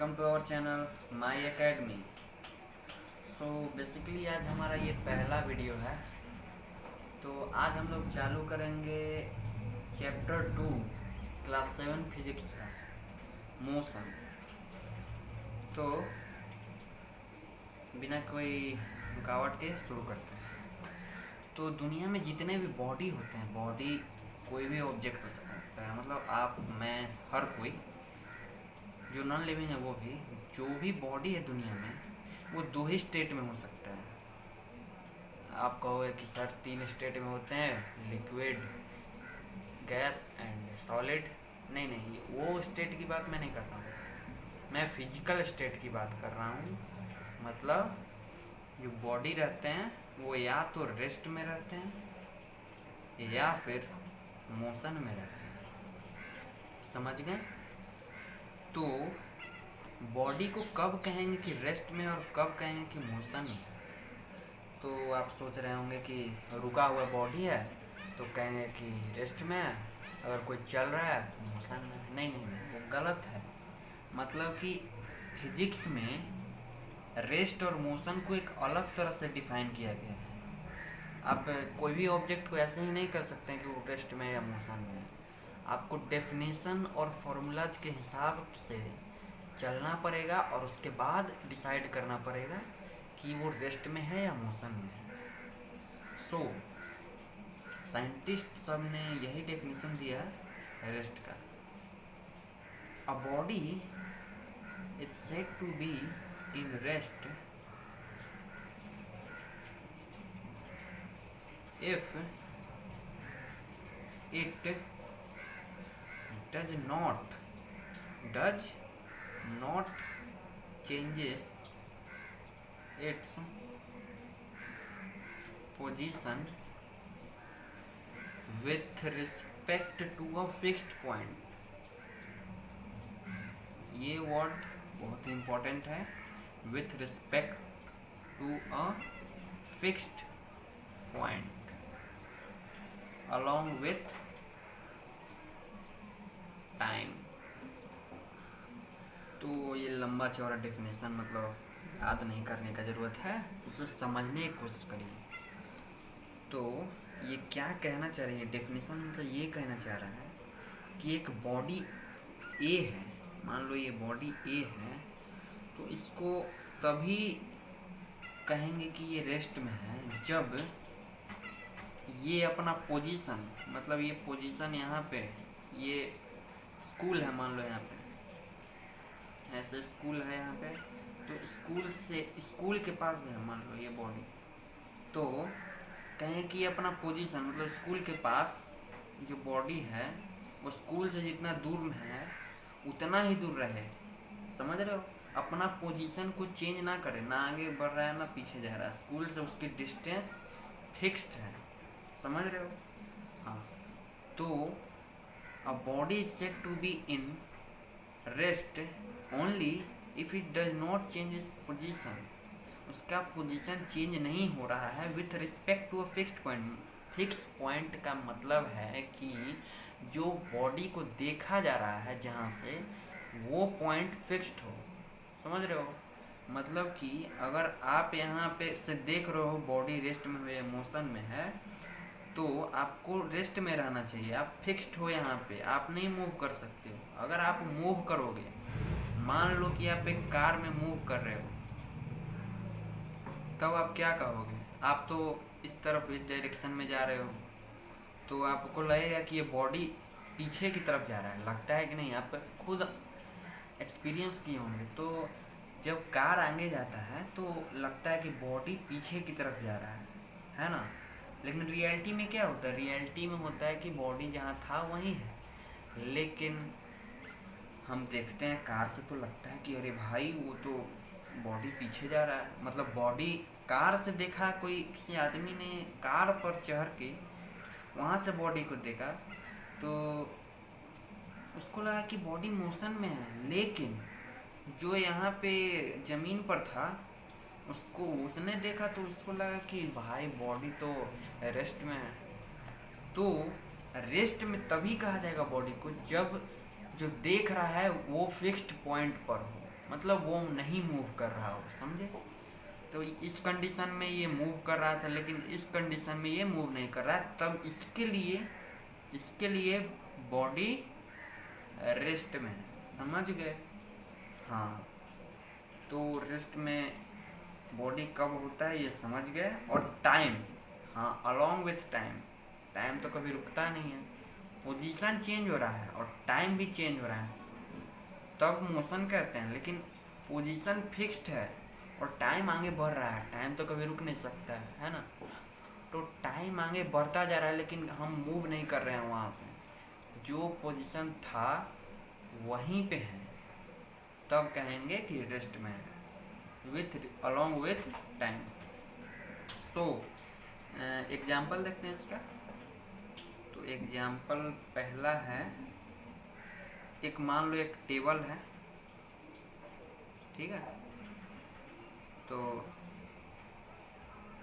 Welcome to our channel my academy. So basically आज हमारा ये पहला वीडियो है। तो आज हम लोग चालू करेंगे चैप्टर 2 क्लास 7 फिजिक्स का मोशन। तो बिना कोई रुकावट के शुरू करते हैं। तो दुनिया में जितने भी बॉडी होते हैं, बॉडी कोई भी ऑब्जेक्ट हो सकता है, मतलब आप, मैं, हर कोई जो नॉन लिविंग है वो भी, जो भी बॉडी है दुनिया में, वो दो ही स्टेट में हो सकता है। आप कहोगे कि सर 3 स्टेट में होते हैं, लिक्विड, गैस एंड सॉलिड। नहीं नहीं, वो स्टेट की बात मैं नहीं कर रहा हूँ, मैं फिजिकल स्टेट की बात कर रहा हूँ। मतलब जो बॉडी रहते हैं वो या तो रेस्ट में रहते हैं या फिर मोशन में रहते हैं। समझ गए? तो बॉडी को कब कहेंगे कि रेस्ट में और कब कहेंगे कि मोशन में? तो आप सोच रहे होंगे कि रुका हुआ बॉडी है तो कहेंगे कि रेस्ट में है, अगर कोई चल रहा है तो मोशन में है। नहीं नहीं नहीं, वो गलत है। मतलब कि फिजिक्स में रेस्ट और मोशन को एक अलग तरह से डिफाइन किया गया है। आप कोई भी ऑब्जेक्ट को ऐसे ही नहीं कर सकते हैं कि वो रेस्ट में या मोशन में है। आपको डेफिनेशन और फॉर्मूलाज के हिसाब से चलना पड़ेगा और उसके बाद डिसाइड करना पड़ेगा कि वो रेस्ट में है या मोशन में है। सो साइंटिस्ट सब ने यही डेफिनेशन दिया रेस्ट का। A body is said to be in rest if it does not changes its position with respect to a fixed point। ये वर्ड बहुत ही इम्पोर्टेंट है, with respect to a fixed point along with time। तो ये लंबा चौड़ा definition, मतलब याद नहीं करने का ज़रूरत है, उसे समझने की कोशिश करिए। तो ये क्या कहना चाह रही है डेफिनेशन? मतलब ये कहना चाह रहा है कि एक बॉडी ए है, मान लो ये बॉडी ए है, तो इसको तभी कहेंगे कि ये रेस्ट में है जब ये अपना पोजीशन, मतलब ये पोजीशन यहाँ पे, ये स्कूल है मान लो, यहाँ पे ऐसे स्कूल है यहाँ पे, तो स्कूल से स्कूल के पास है मान लो ये बॉडी, तो कहें कि अपना पोजीशन, मतलब स्कूल के पास जो बॉडी है वो स्कूल से जितना दूर में है उतना ही दूर रहे। समझ रहे हो? अपना पोजीशन को चेंज ना करे, ना आगे बढ़ रहा है ना पीछे जा रहा है, स्कूल से उसकी डिस्टेंस फिक्स्ड है। समझ रहे हो? हाँ। तो a body is said to be in rest only if it does not change its position. उसका पोजीशन चेंज नहीं हो रहा है with respect to a fixed point. Fix point का मतलब है कि जो बॉडी को देखा जा रहा है जहाँ से, वो पॉइंट फिक्स्ड हो। समझ रहे हो? मतलब कि अगर आप यहाँ पे से देख रहे हो बॉडी रेस्ट में है या मोशन में है, तो आपको रेस्ट में रहना चाहिए, आप फिक्स्ड हो यहाँ पे, आप नहीं मूव कर सकते हो। अगर आप मूव करोगे, मान लो कि आप एक कार में मूव कर रहे हो, तब आप क्या कहोगे? आप तो इस तरफ, इस डायरेक्शन में जा रहे हो, तो आपको लगेगा कि ये बॉडी पीछे की तरफ जा रहा है। लगता है कि नहीं? आप खुद एक्सपीरियंस किए होंगे। तो जब कार आगे जाता है तो लगता है कि बॉडी पीछे की तरफ जा रहा है ना? लेकिन रियलिटी में क्या होता है? रियलिटी में होता है कि बॉडी जहाँ था वहीं है, लेकिन हम देखते हैं कार से तो लगता है कि अरे भाई वो तो बॉडी पीछे जा रहा है। मतलब बॉडी कार से देखा, कोई किसी आदमी ने कार पर चढ़ के वहाँ से बॉडी को देखा तो उसको लगा कि बॉडी मोशन में है, लेकिन जो यहाँ पे ज़मीन पर था उसको उसने देखा तो उसको लगा कि भाई बॉडी तो रेस्ट में है। तो रेस्ट में तभी कहा जाएगा बॉडी को जब जो देख रहा है वो फिक्स्ड पॉइंट पर हो। मतलब वो नहीं मूव कर रहा हो, समझे। तो इस कंडीशन में ये मूव कर रहा था, लेकिन इस कंडीशन में ये मूव नहीं कर रहा है, तब इसके लिए बॉडी रेस्ट में है, समझ गए। हाँ, तो रेस्ट में बॉडी कब होता है ये समझ गए। और टाइम, हाँ, अलोंग विथ टाइम, टाइम तो कभी रुकता नहीं है, पोजीशन चेंज हो रहा है और टाइम भी चेंज हो रहा है, तब मोशन कहते हैं। लेकिन पोजीशन फिक्स्ड है और टाइम आगे बढ़ रहा है, टाइम तो कभी रुक नहीं सकता है ना। तो टाइम आगे बढ़ता जा रहा है लेकिन हम मूव नहीं कर रहे हैं वहाँ से, जो पोजीशन था वहीं पे है, तब कहेंगे कि रेस्ट में है, with along with time. So example देखते हैं इसका। तो एग्जाम्पल पहला है, एक मान लो एक टेबल है, ठीक है। तो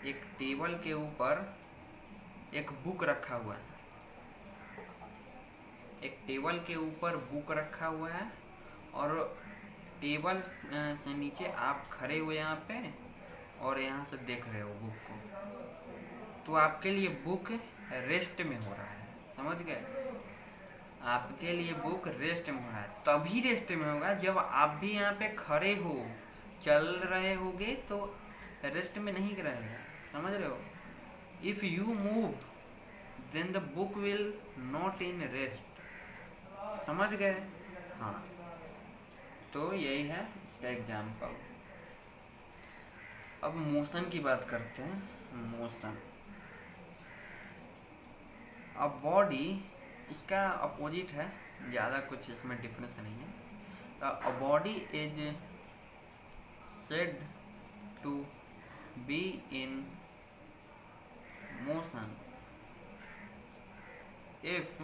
एक टेबल के ऊपर एक बुक रखा हुआ है, एक टेबल के ऊपर बुक रखा हुआ है और टेबल से नीचे आप खड़े हुए यहाँ पे और यहाँ से देख रहे हो बुक को। तो आपके लिए बुक रेस्ट में हो रहा है, समझ गए। आपके लिए बुक रेस्ट में हो रहा है, तभी रेस्ट में होगा जब आप भी यहाँ पे खड़े हो, चल रहे होगे तो रेस्ट में नहीं रहेगा, समझ रहे हो। If you move then the book will not in rest, समझ गए। हाँ, तो यही है इसका एग्जाम्पल। अब मोशन की बात करते हैं। मोशन, अब बॉडी इसका अपोजिट है, ज़्यादा कुछ इसमें डिफरेंस नहीं है। A body is said to be in motion if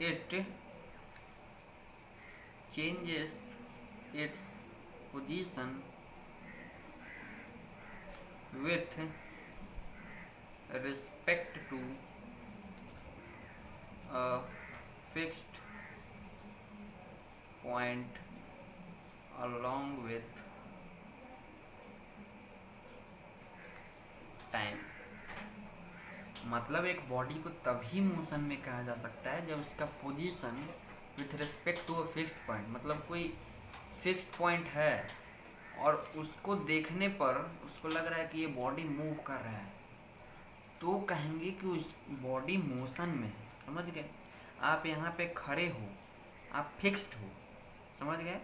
it changes its position with respect to a fixed point along with time। मतलब एक बॉडी को तभी मोशन में कहा जा सकता है जब उसका position with respect to a fixed point, मतलब कोई फिक्स्ड पॉइंट है और उसको देखने पर उसको लग रहा है कि ये बॉडी मूव कर रहा है, तो कहेंगे कि उस बॉडी मोशन में है, समझ गए। आप यहाँ पे खड़े हो, आप फिक्स्ड हो, समझ गए,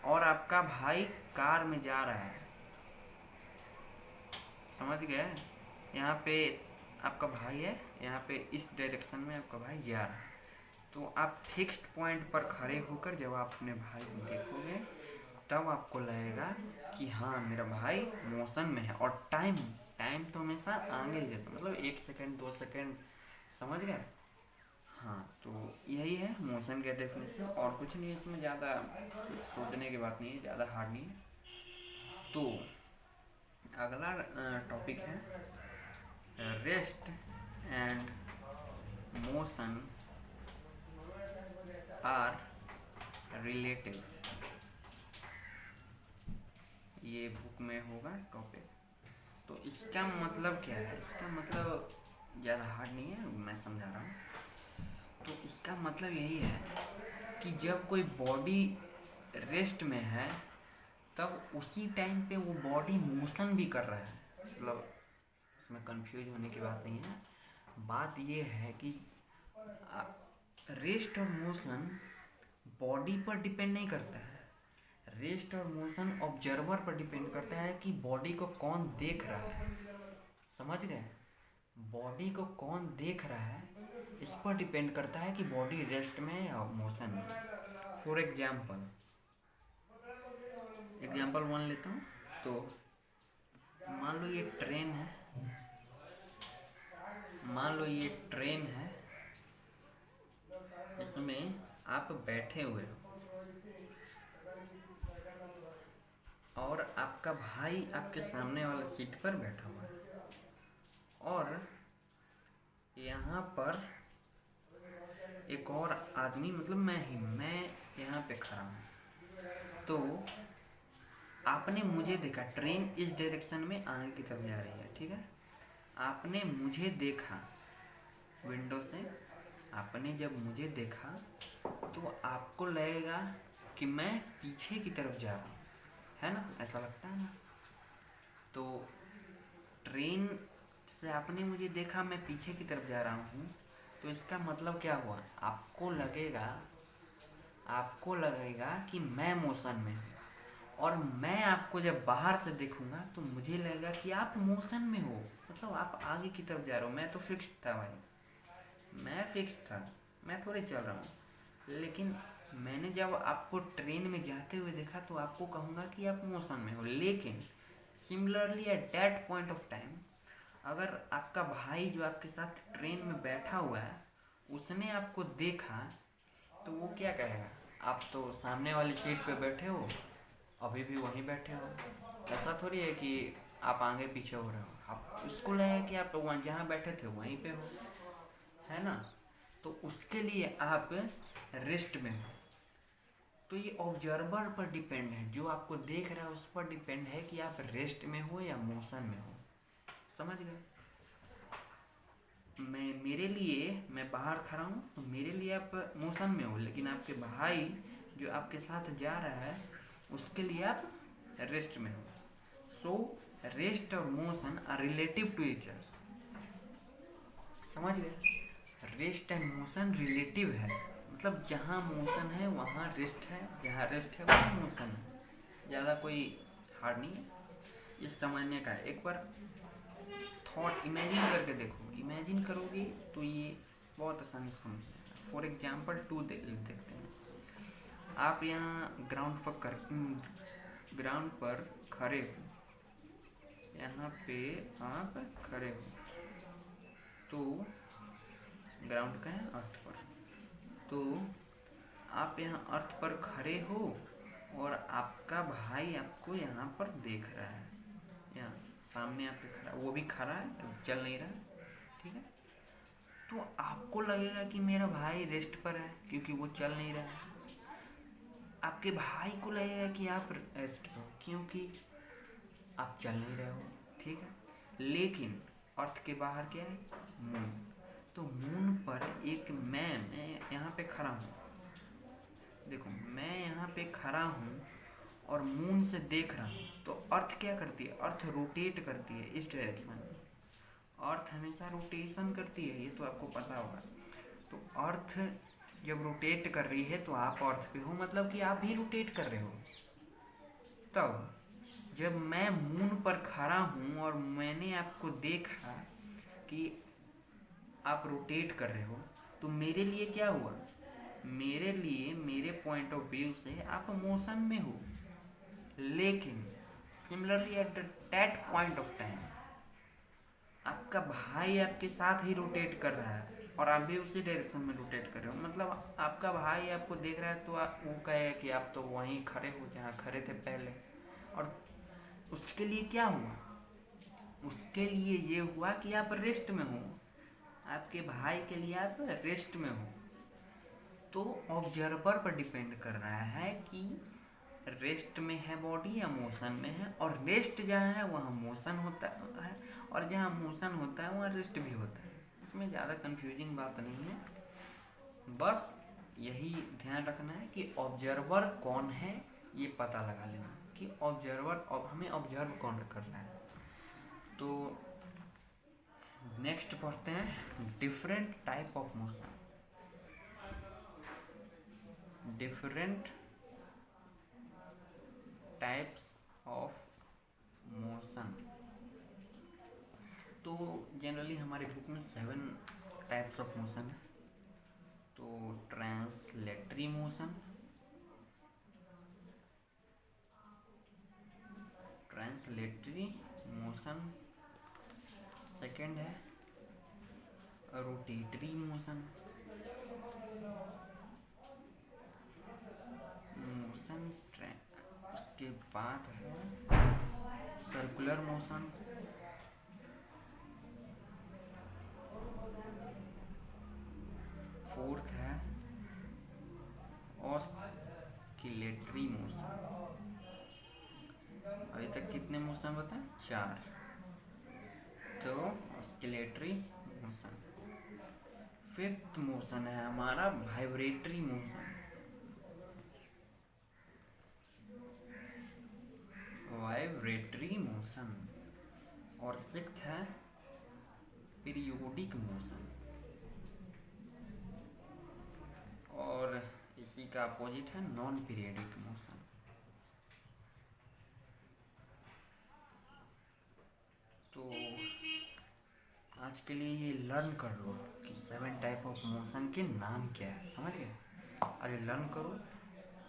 और आपका भाई कार में जा रहा है, समझ गए। यहाँ पे आपका भाई है, यहाँ पे इस डायरेक्शन में आपका भाई जा रहा है, तो आप फिक्स्ड पॉइंट पर खड़े होकर जब आप अपने भाई को देखोगे तब आपको लगेगा कि हाँ मेरा भाई मोशन में है। और टाइम तो हमेशा आगे ही रहता, मतलब 1 सेकेंड 2 सेकेंड, समझ गए। हाँ, तो यही है मोशन का डेफिनेशन, और कुछ नहीं, इसमें ज़्यादा सोचने की बात नहीं है, ज़्यादा हार्ड नहीं है। तो अगला टॉपिक है rest and motion are relative. ये बुक में होगा टॉपिक। तो इसका मतलब क्या है, इसका मतलब ज़्यादा हार्ड नहीं है, मैं समझा रहा हूँ। तो इसका मतलब यही है कि जब कोई बॉडी रेस्ट में है तब उसी टाइम पे वो बॉडी मोशन भी कर रहा है, मतलब इसमें कंफ्यूज होने की बात नहीं है। बात ये है कि रेस्ट और मोशन बॉडी पर डिपेंड नहीं करता है, रेस्ट और मोशन ऑब्जर्वर पर डिपेंड करता है कि बॉडी को कौन देख रहा है, समझ गए। बॉडी को कौन देख रहा है इस पर डिपेंड करता है कि बॉडी रेस्ट में या मोशन में। फॉर एग्जाम्पल 1 लेता हूँ। तो मान लो ये ट्रेन है, इसमें आप बैठे हुए हो और आपका भाई आपके सामने वाले सीट पर बैठा हुआ है और यहाँ पर एक और आदमी मतलब मैं यहाँ पे खड़ा हूँ, तो आपने मुझे देखा, ट्रेन इस डायरेक्शन में आगे की तरफ जा रही है, ठीक है। आपने मुझे देखा विंडो से, आपने जब मुझे देखा तो आपको लगेगा कि मैं पीछे की तरफ जा रहा हूँ, है ना, ऐसा लगता है ना। तो ट्रेन से आपने मुझे देखा मैं पीछे की तरफ जा रहा हूँ, तो इसका मतलब क्या हुआ, आपको लगेगा कि मैं मोशन में हूँ, और मैं आपको जब बाहर से देखूंगा तो मुझे लगेगा कि आप मोशन में हो, मतलब आप आगे की तरफ जा रहे हो। मैं तो फिक्स था भाई, मैं फिक्स था, मैं थोड़े चल रहा हूँ। लेकिन मैंने जब आपको ट्रेन में जाते हुए देखा तो आपको कहूँगा कि आप मोशन में हो। लेकिन similarly at that point of time, अगर आपका भाई जो आपके साथ ट्रेन में बैठा हुआ है उसने आपको देखा तो वो क्या कहेगा, आप तो सामने वाली सीट पे बैठे हो, अभी भी वहीं बैठे हो। ऐसा थोड़ी है कि आप आगे पीछे हो रहे हो, आप उसको लगेगा कि आप वहाँ जहाँ बैठे थे वहीं पे हो, है ना। तो उसके लिए आप रेस्ट में हो। तो ये ऑब्जर्वर पर डिपेंड है, जो आपको देख रहा है उस पर डिपेंड है कि आप रेस्ट में हो या मोशन में हो। समझ गए। मेरे लिए मैं बाहर खड़ा हूँ तो मेरे लिए आप मोशन में हो, लेकिन आपके भाई जो आपके साथ जा रहा है उसके लिए आप रेस्ट में हो। सो रेस्ट और motion are relative to each other. समझ गए। रेस्ट एंड मोशन रिलेटिव है, मतलब जहाँ मोशन है वहाँ रेस्ट है, जहाँ रेस्ट है वहाँ मोशन है। ज़्यादा कोई हार्ड नहीं है, ये समझने का है। एक बार थॉट इमेजिन करके देखो, इमेजिन करोगे तो ये बहुत आसानी से समझ जाएगा। फॉर एग्जाम्पल देखते हैं। आप यहाँ ग्राउंड पर खड़े हो, यहाँ पे आप खड़े हो, तो ग्राउंड का है अर्थ पर, तो आप यहाँ अर्थ पर खड़े हो और आपका भाई आपको यहाँ पर देख रहा है, यहाँ सामने आपके खड़ा, वो भी खड़ा है, चल नहीं रहा, ठीक है। तो आपको लगेगा कि मेरा भाई रेस्ट पर है क्योंकि वो चल नहीं रहा है। आपके भाई को लगेगा कि आप रेस्ट पर हो क्योंकि आप चल नहीं रहे हो, ठीक है। लेकिन अर्थ के बाहर क्या है, मून। तो मून पर एक मैं यहाँ पे खड़ा हूँ, देखो मैं यहाँ पे खड़ा हूँ और मून से देख रहा हूँ। तो अर्थ क्या करती है, अर्थ रोटेट करती है इस डायरेक्शन में। अर्थ हमेशा रोटेशन करती है, ये तो आपको पता होगा। तो अर्थ जब रोटेट कर रही है तो आप अर्थ पे हो, मतलब कि आप भी रोटेट कर रहे हो। तब जब मैं मून पर खड़ा हूँ और मैंने आपको देखा कि आप रोटेट कर रहे हो, तो मेरे लिए क्या हुआ, मेरे लिए मेरे पॉइंट ऑफ व्यू से आप मोशन में हो। लेकिन similarly at that point of time आपका भाई आपके साथ ही रोटेट कर रहा है और आप भी उसी डायरेक्शन में रोटेट कर रहे हो। मतलब आपका भाई आपको देख रहा है तो वो कहेगा कि आप तो वहीं खड़े हो जहाँ खड़े थे पहले। और उसके लिए क्या हुआ, उसके लिए ये हुआ कि आप रेस्ट में हो, आपके भाई के लिए आप रेस्ट में हो। तो ऑब्जर्वर पर डिपेंड कर रहा है कि रेस्ट में है बॉडी या मोशन में है, और रेस्ट जहाँ है वहाँ मोशन होता है और जहाँ मोशन होता है वहाँ रेस्ट भी होता है। इसमें ज़्यादा कंफ्यूजिंग बात नहीं है, बस यही ध्यान रखना है कि ऑब्जर्वर कौन है ये पता लगा लेना कि ऑब्जर्वर हमें ऑब्जर्व कौन कर रहा है। तो नेक्स्ट पढ़ते हैं different type of motion. Different types of motion. तो जनरली हमारे बुक में 7 टाइप्स ऑफ मोशन है। तो ट्रांसलेटरी मोशन, सेकंड है रोटेटरी मोशन, उसके बाद है सर्कुलर मोशन, फोर्थ है अभी तक कितने मोशन बताए? 4। तो ऑस्किलेटरी मोशन। फिफ्थ मोशन है हमारा वाइब्रेटरी मोशन। Vibratory motion. और सिक्स्थ है पीरियोडिक मोशन। और इसी का अपोजिट है नॉन पीरियडिक मोशन। तो आज के लिए ये लर्न कर लो कि 7 टाइप ऑफ मोशन के नाम क्या है, समझ गए? अरे लर्न करो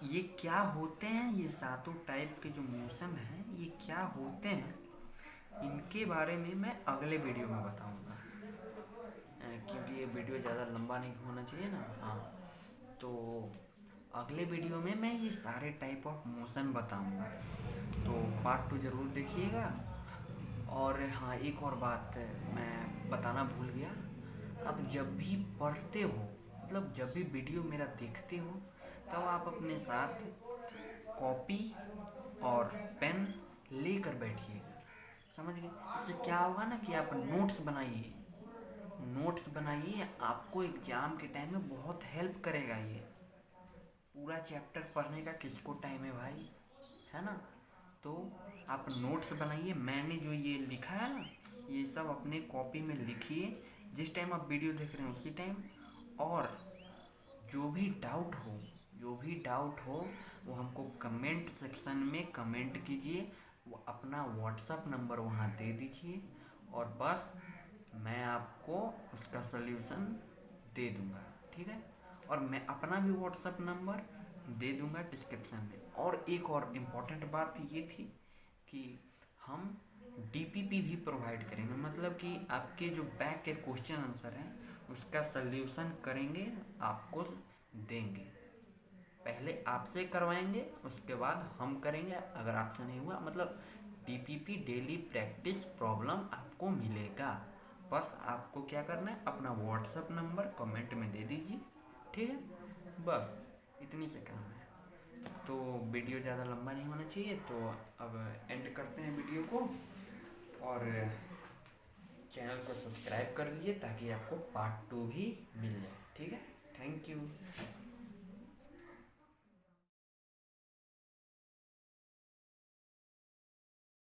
ये क्या होते हैं, ये सातों टाइप के जो मोशन हैं ये क्या होते हैं, इनके बारे में मैं अगले वीडियो में बताऊंगा, क्योंकि ये वीडियो ज़्यादा लंबा नहीं होना चाहिए ना। हाँ, तो अगले वीडियो में मैं ये सारे टाइप ऑफ मोशन बताऊंगा, तो पार्ट 2 ज़रूर देखिएगा। और हाँ, एक और बात मैं बताना भूल गया, अब जब भी पढ़ते हो, मतलब जब भी वीडियो मेरा देखते हो, तब आप अपने साथ कॉपी और पेन लेकर बैठिएगा, समझ गए? इससे क्या होगा ना कि आप नोट्स बनाइए, नोट्स बनाइए, आपको एग्ज़ाम के टाइम में बहुत हेल्प करेगा ये। पूरा चैप्टर पढ़ने का किसको टाइम है भाई, है ना? तो आप नोट्स बनाइए, मैंने जो ये लिखा है ना ये सब अपने कॉपी में लिखिए, जिस टाइम आप वीडियो देख रहे हैं उसी टाइम। और जो भी डाउट हो, जो भी डाउट हो वो हमको कमेंट सेक्शन में कमेंट कीजिए, वो अपना व्हाट्सअप नंबर वहाँ दे दीजिए, और बस मैं आपको उसका सल्यूशन दे दूँगा, ठीक है? और मैं अपना भी व्हाट्सअप नंबर दे दूँगा डिस्क्रिप्शन में। और एक और इम्पॉर्टेंट बात ये थी कि हम डीपीपी भी प्रोवाइड करेंगे, मतलब कि आपके जो बैक के क्वेश्चन आंसर हैं उसका सल्यूशन करेंगे, आपको देंगे। पहले आपसे करवाएंगे, उसके बाद हम करेंगे, अगर आपसे नहीं हुआ मतलब डीपीपी डेली प्रैक्टिस प्रॉब्लम आपको मिलेगा। बस आपको क्या करना है, अपना व्हाट्सएप नंबर कमेंट में दे दीजिए, ठीक है? बस इतनी से काम है। तो वीडियो ज़्यादा लंबा नहीं होना चाहिए, तो अब एंड करते हैं वीडियो को, और चैनल को सब्सक्राइब कर लीजिए ताकि आपको पार्ट 2 भी मिल जाए, ठीक है? Thank you.